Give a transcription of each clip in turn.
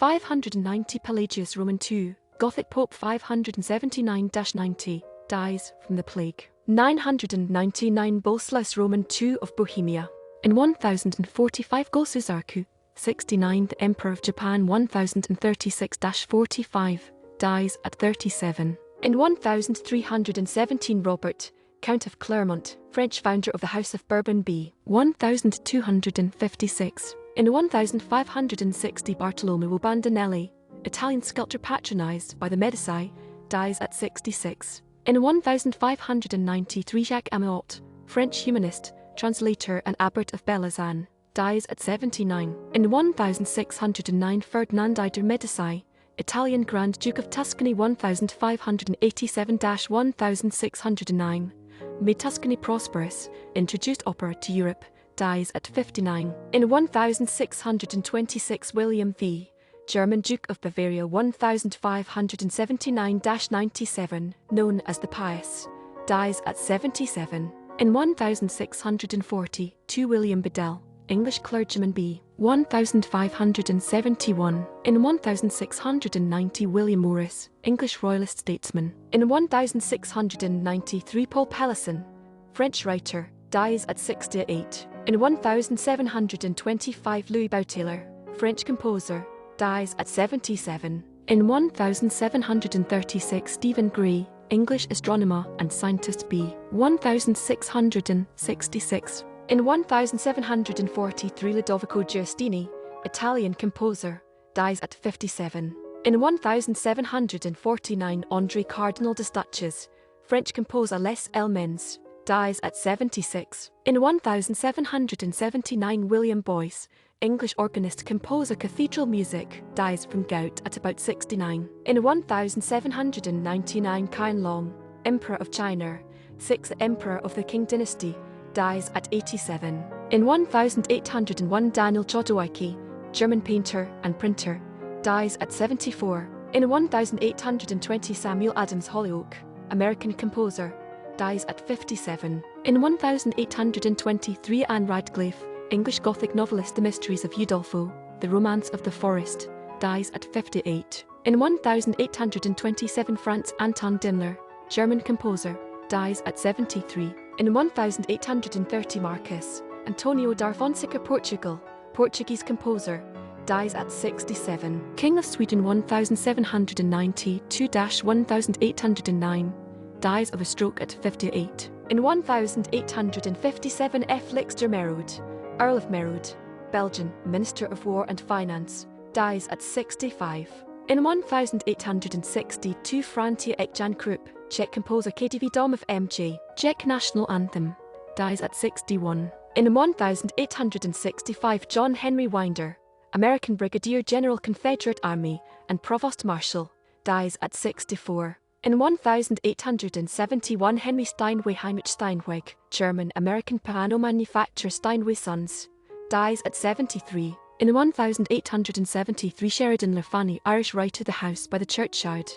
590 Pelagius II, Gothic Pope 579-90, dies from the plague. 999 Boleslaus II of Bohemia. In 1045 Go-Suzaku, 69th Emperor of Japan 1036-45, dies at 37. In 1317 Robert, Count of Clermont, French founder of the House of Bourbon b. 1256. In 1560 Bartolomeo Bandinelli, Italian sculptor patronized by the Medici, dies at 66. In 1593 Jacques Amyot, French humanist, translator and Abbot of Bellozanne, dies at 79. In 1609 Ferdinand I de Medici, Italian Grand Duke of Tuscany 1587-1609, made Tuscany prosperous, introduced opera to Europe, dies at 59. In 1626 William V, German Duke of Bavaria 1579-97, known as the Pious, dies at 77. In 1642 William Bedell, English clergyman b. 1571. In 1690 William Morice, English royalist statesman. In 1693 Paul Pellisson, French writer, dies at 68. In 1725 Louis Bouteiller, French composer, dies at 77. In 1736 Stephen Gray, English astronomer and scientist b. 1666. In 1743 Lodovico Giustini, Italian composer, dies at 57. In 1749 Andre Cardinal Destouches, French composer Les Elmens, dies at 76. In 1779 William Boyce, English organist composer cathedral music, dies from gout at about 69. In 1799 Qianlong, Emperor of China, 6th Emperor of the Qing Dynasty, dies at 87. In 1801 Daniel Chodowiecki, German painter and printer, dies at 74. In 1820 Samuel Adams Holyoke, American composer, dies at 57. In 1823 Ann Radcliffe, English Gothic novelist. The Mysteries of Udolpho, The Romance of the Forest, dies at 58. In 1827 Franz Anton Dimmler, German composer, dies at 73. In 1830 Marcus Antonio da Fonseca, Portugal, Portuguese composer, dies at 67. King of Sweden 1792-1809, dies of a stroke at 58. In 1857 Félix de Merode, Earl of Merode, Belgian, Minister of War and Finance, dies at 65. In 1862 František Jan Škroup, Czech composer KDV Dom of MJ, Czech national anthem, dies at 61. In 1865 John Henry Winder, American Brigadier General Confederate Army and Provost Marshal, dies at 64. In 1871 Henry Steinway Heinrich Steinweg, German-American piano manufacturer Steinway Sons, dies at 73. In 1873 Sheridan Le Fanu, Irish writer. The House by the Churchyard,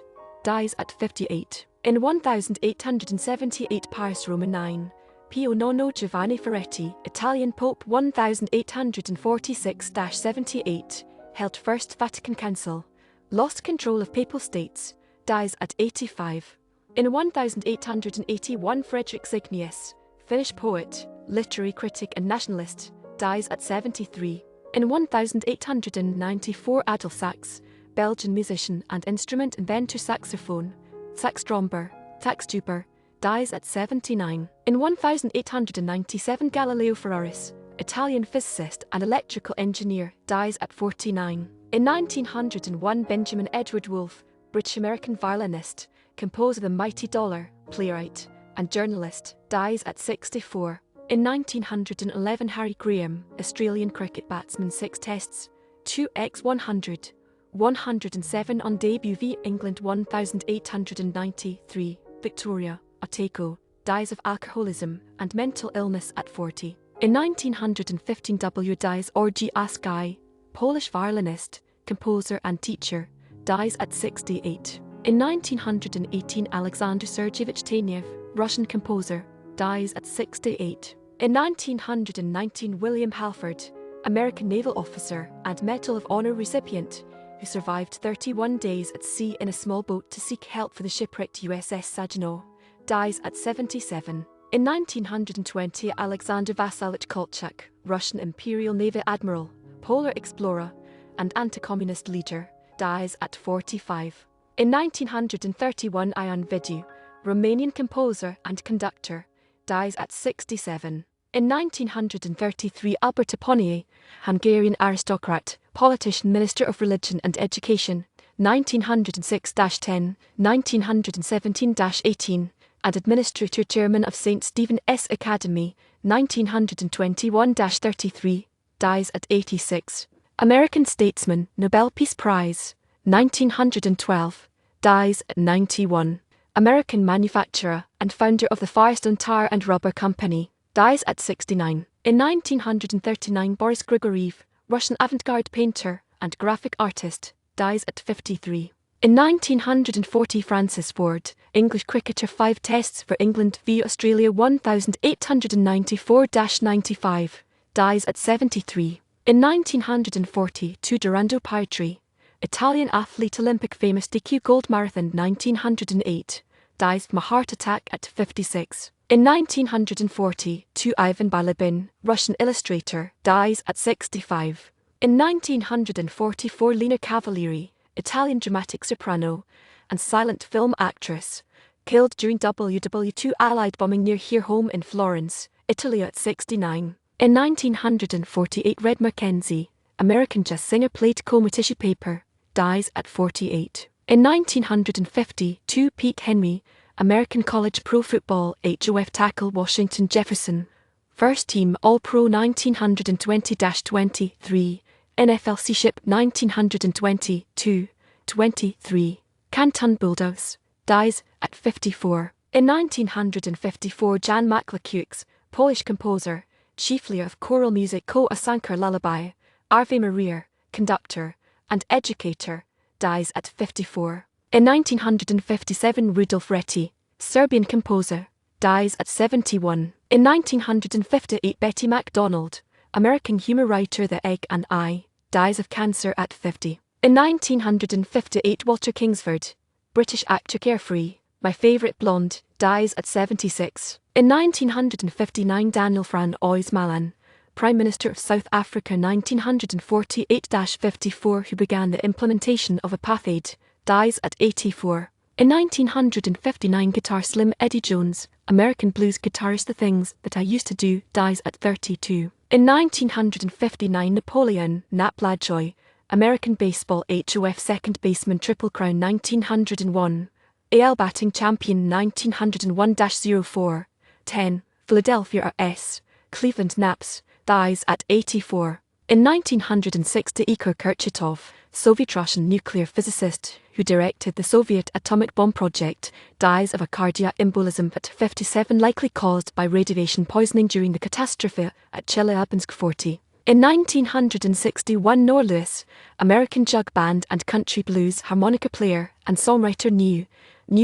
dies at 58. In 1878 Paris Roman IX, Pio IX Giovanni Ferretti, Italian Pope 1846-78, held First Vatican Council, lost control of Papal States, dies at 85. In 1881 Frederick Zygnius, Finnish poet, literary critic and nationalist, dies at 73. In 1894 Adolf Sax, Belgian musician and instrument inventor saxophone, sax tromper, sax tuber, dies at 79. In 1897 Galileo Ferraris, Italian physicist and electrical engineer, dies at 49. In 1901 Benjamin Edward Wolfe, British-American violinist, composer. The Mighty Dollar, playwright, and journalist, dies at 64. In 1911 Harry Graham, Australian cricket batsman. 6 tests, 2x100, 107 on debut v England 1893, Victoria, Otago, dies of alcoholism and mental illness at 40. In 1915 W. dies Orgi Askai, Polish violinist, composer and teacher, dies at 68. In 1918 Alexander Sergeyevich Taneyev, Russian composer, dies at 68. In 1919 William Halford, American naval officer and Medal of Honor recipient, who survived 31 days at sea in a small boat to seek help for the shipwrecked USS Saginaw, dies at 77. In 1920, Alexander Vasilich Kolchak, Russian Imperial Navy admiral, polar explorer, and anti-communist leader, dies at 45. In 1931, Ion Vidu, Romanian composer and conductor, dies at 67. In 1933, Albert Aponier, Hungarian aristocrat, politician, minister of religion and education, 1906-10, 1917-18, and administrator chairman of St. Stephen S. Academy, 1921-33, dies at 86. American statesman, Nobel Peace Prize, 1912, dies at 91. American manufacturer and founder of the Firestone Tire and Rubber Company, dies at 69. In 1939, Boris Grigoriev, Russian avant-garde painter and graphic artist, dies at 53. In 1940, Francis Ward, English cricketer, 5 tests for England v Australia 1894-95, dies at 73. In 1942, Dorando Pietri, Italian athlete, Olympic famous DQ Gold Marathon 1908, dies from a heart attack at 56. In 1942, Ivan Balabin, Russian illustrator, dies at 65. In 1944, Lena Cavalieri, Italian dramatic soprano and silent film actress, killed during WW2 Allied bombing near her home in Florence, Italy at 69. In 1948, Red Mackenzie, American jazz singer, played comb tissue paper, dies at 48. In 1952, Pete Henry, American college pro football HOF tackle, Washington Jefferson, first team All-Pro 1920-23, NFLC ship 1922-23, Canton Bulldogs, dies at 54. In 1954, Jan Maklakukes, Polish composer, chiefly of choral music, Kołysanka Lullaby, Ave Maria, conductor and educator, dies at 54. In 1957, Rudolf Reti, Serbian composer, dies at 71. In 1958, Betty MacDonald, American humor writer, The Egg and I, dies of cancer at 50. In 1958, Walter Kingsford, British actor, Carefree, My Favorite Blonde, dies at 76. In 1959, Daniel Francois Malan, Prime Minister of South Africa 1948-54, who began the implementation of apartheid, dies at 84. In 1959, guitar Slim Eddie Jones, American blues guitarist, The Things That I Used to Do, dies at 32. In 1959, Napoleon Nap Lajoie, American baseball HOF second baseman, Triple Crown 1901, AL batting champion 1901-04, 10, Philadelphia RS, Cleveland Naps, dies at 84. In 1960, Igor Kurchatov, Soviet-Russian nuclear physicist who directed the Soviet atomic bomb project, dies of a cardiac embolism at 57, likely caused by radiation poisoning during the catastrophe at Chelyabinsk 40. In 1961, Noah Lewis, American jug band and country blues harmonica player and songwriter, New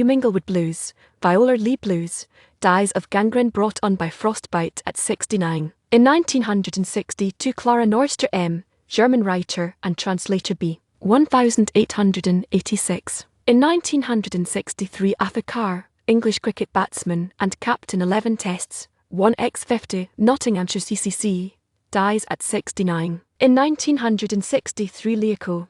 Minglewood Blues, Viola Lee Blues, dies of gangrene brought on by frostbite at 69. In 1962, Clara Norster M., German writer and translator, B. 1886. In 1963, Arthur Carr, English cricket batsman and captain, 11 tests, 1x50, Nottinghamshire CCC, dies at 69. In 1963, Leoco,